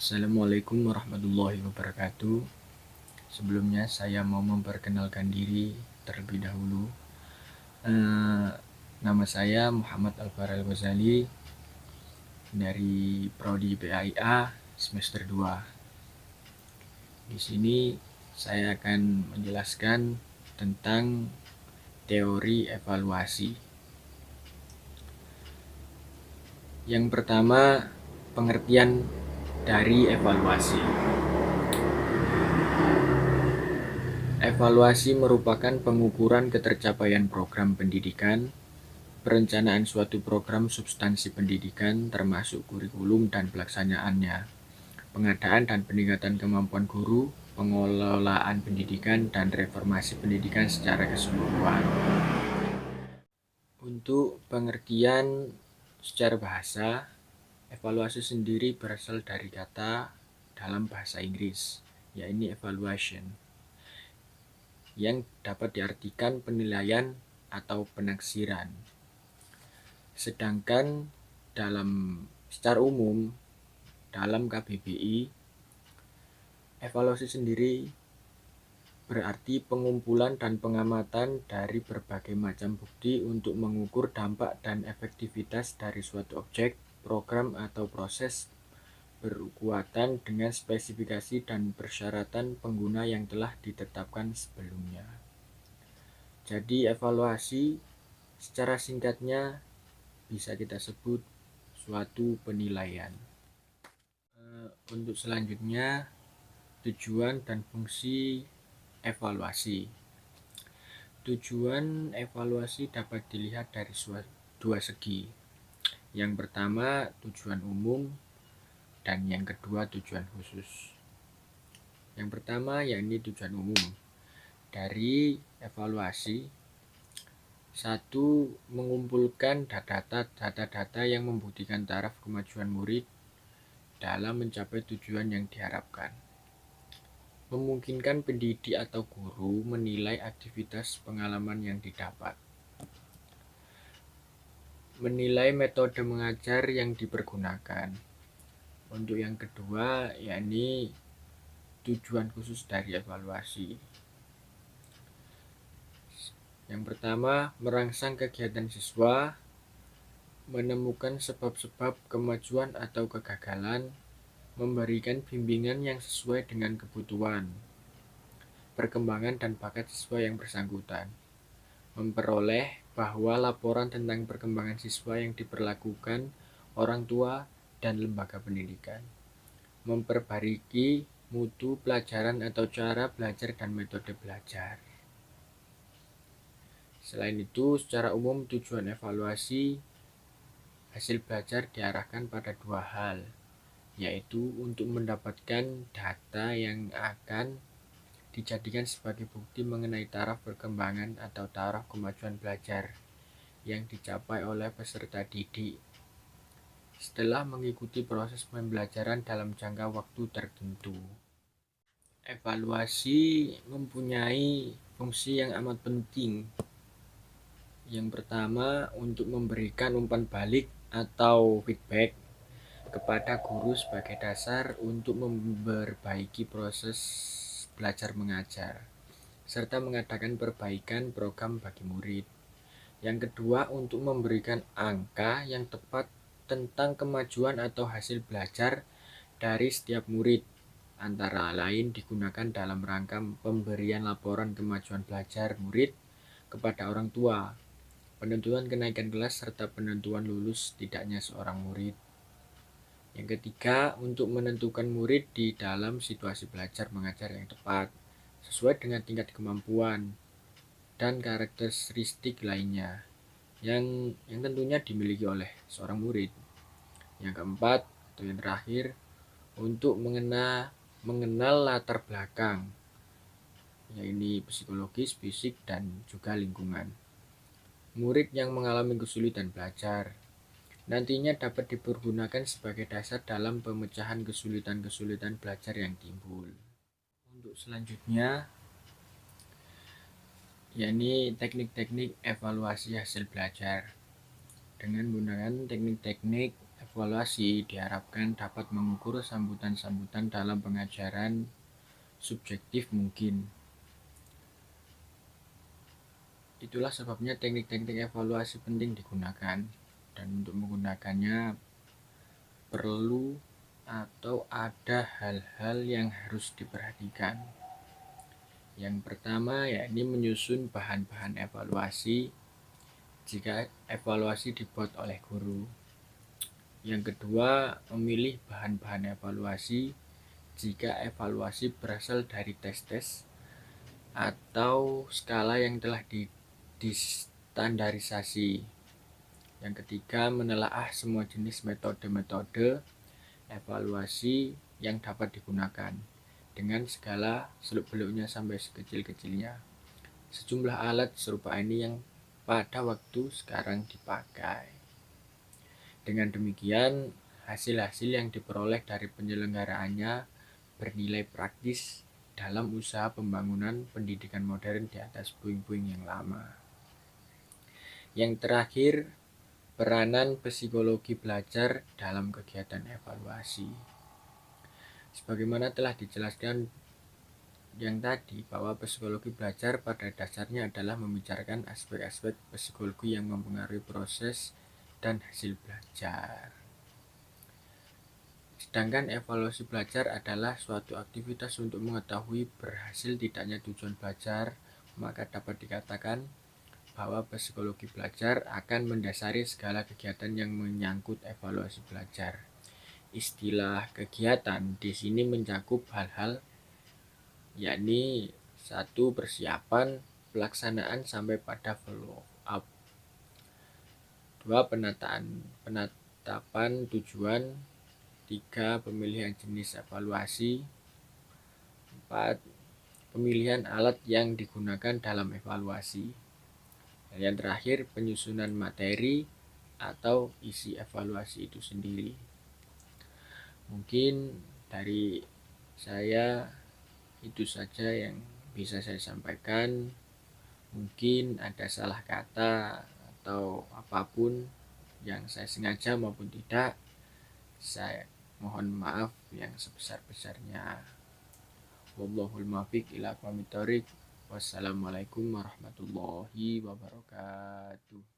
Assalamualaikum warahmatullahi wabarakatuh. Sebelumnya saya mau memperkenalkan diri terlebih dahulu. Eh, Nama saya Muhammad Alvar Al-Ghazali dari Prodi PAIA semester 2. Di sini saya akan menjelaskan tentang teori evaluasi. Yang pertama, pengertian dari evaluasi. Evaluasi merupakan pengukuran ketercapaian program pendidikan, perencanaan suatu program substansi pendidikan termasuk kurikulum dan pelaksanaannya, pengadaan dan peningkatan kemampuan guru, pengelolaan pendidikan, dan reformasi pendidikan secara keseluruhan. Untuk pengertian secara bahasa, evaluasi sendiri berasal dari kata dalam bahasa Inggris, yaitu evaluation, yang dapat diartikan penilaian atau penaksiran. Sedangkan secara umum dalam KBBI, evaluasi sendiri berarti pengumpulan dan pengamatan dari berbagai macam bukti untuk mengukur dampak dan efektivitas dari suatu objek, program atau proses berkekuatan dengan spesifikasi dan persyaratan pengguna yang telah ditetapkan sebelumnya. Jadi evaluasi secara singkatnya bisa kita sebut suatu penilaian. Untuk selanjutnya, tujuan dan fungsi evaluasi. Tujuan evaluasi dapat dilihat dari dua segi. Yang pertama, tujuan umum, dan yang kedua, tujuan khusus. Yang pertama, yakni tujuan umum. Dari evaluasi, satu, mengumpulkan data-data yang membuktikan taraf kemajuan murid dalam mencapai tujuan yang diharapkan. Memungkinkan pendidik atau guru menilai aktivitas pengalaman yang didapat. Menilai metode mengajar yang dipergunakan. Untuk yang kedua, yakni tujuan khusus dari evaluasi. Yang pertama, merangsang kegiatan siswa, menemukan sebab-sebab kemajuan atau kegagalan, memberikan bimbingan yang sesuai dengan kebutuhan, perkembangan dan bakat siswa yang bersangkutan, memperoleh bahwa laporan tentang perkembangan siswa yang diperlakukan orang tua dan lembaga pendidikan, memperbaiki mutu pelajaran atau cara belajar dan metode belajar. Selain itu, secara umum tujuan evaluasi hasil belajar diarahkan pada dua hal, yaitu untuk mendapatkan data yang akan dijadikan sebagai bukti mengenai taraf perkembangan atau taraf kemajuan belajar yang dicapai oleh peserta didik setelah mengikuti proses pembelajaran dalam jangka waktu tertentu. Evaluasi mempunyai fungsi yang amat penting. Yang pertama, untuk memberikan umpan balik atau feedback kepada guru sebagai dasar untuk memperbaiki proses belajar mengajar, serta mengadakan perbaikan program bagi murid. Yang kedua, untuk memberikan angka yang tepat tentang kemajuan atau hasil belajar dari setiap murid, antara lain digunakan dalam rangka pemberian laporan kemajuan belajar murid kepada orang tua, penentuan kenaikan kelas, serta penentuan lulus tidaknya seorang murid. Yang ketiga, untuk menentukan murid di dalam situasi belajar mengajar yang tepat, sesuai dengan tingkat kemampuan dan karakteristik lainnya yang tentunya dimiliki oleh seorang murid. Yang keempat, atau yang terakhir, untuk mengenal latar belakang, yaitu psikologis, fisik, dan juga lingkungan murid yang mengalami kesulitan belajar. Nantinya dapat dipergunakan sebagai dasar dalam pemecahan kesulitan-kesulitan belajar yang timbul. Untuk selanjutnya, yakni teknik-teknik evaluasi hasil belajar. Dengan menggunakan teknik-teknik Evaluasi diharapkan dapat mengukur sambutan-sambutan dalam pengajaran subjektif mungkin. Itulah sebabnya teknik-teknik evaluasi penting digunakan, dan untuk menggunakannya perlu atau ada hal-hal yang harus diperhatikan. Yang pertama yakni menyusun bahan-bahan evaluasi jika evaluasi dibuat oleh guru. Yang kedua, memilih bahan-bahan evaluasi jika evaluasi berasal dari tes-tes atau skala yang telah distandarisasi. Yang ketiga, menelaah semua jenis metode-metode evaluasi yang dapat digunakan dengan segala seluk-beluknya sampai sekecil-kecilnya. Sejumlah alat serupa ini yang pada waktu sekarang dipakai. Dengan demikian, hasil-hasil yang diperoleh dari penyelenggaraannya bernilai praktis dalam usaha pembangunan pendidikan modern di atas puing-puing yang lama. Yang terakhir, peranan psikologi belajar dalam kegiatan evaluasi. Sebagaimana telah dijelaskan yang tadi, bahwa psikologi belajar pada dasarnya adalah membicarakan aspek-aspek psikologi yang mempengaruhi proses dan hasil belajar. Sedangkan evaluasi belajar adalah suatu aktivitas untuk mengetahui berhasil tidaknya tujuan belajar, maka dapat dikatakan bahwa psikologi belajar akan mendasari segala kegiatan yang menyangkut evaluasi belajar. Istilah kegiatan di sini mencakup hal-hal yakni 1. Persiapan, pelaksanaan sampai pada follow up. 2. Penetapan tujuan. 3. Pemilihan jenis evaluasi. 4. Pemilihan alat yang digunakan dalam evaluasi. Dan yang terakhir, penyusunan materi atau isi evaluasi itu sendiri. Mungkin dari saya itu saja yang bisa saya sampaikan. Mungkin ada salah kata atau apapun yang saya sengaja maupun tidak, saya mohon maaf yang sebesar-besarnya. Wallahul muwaffiq ila aqwamit thoriq. Wassalamualaikum warahmatullahi wabarakatuh.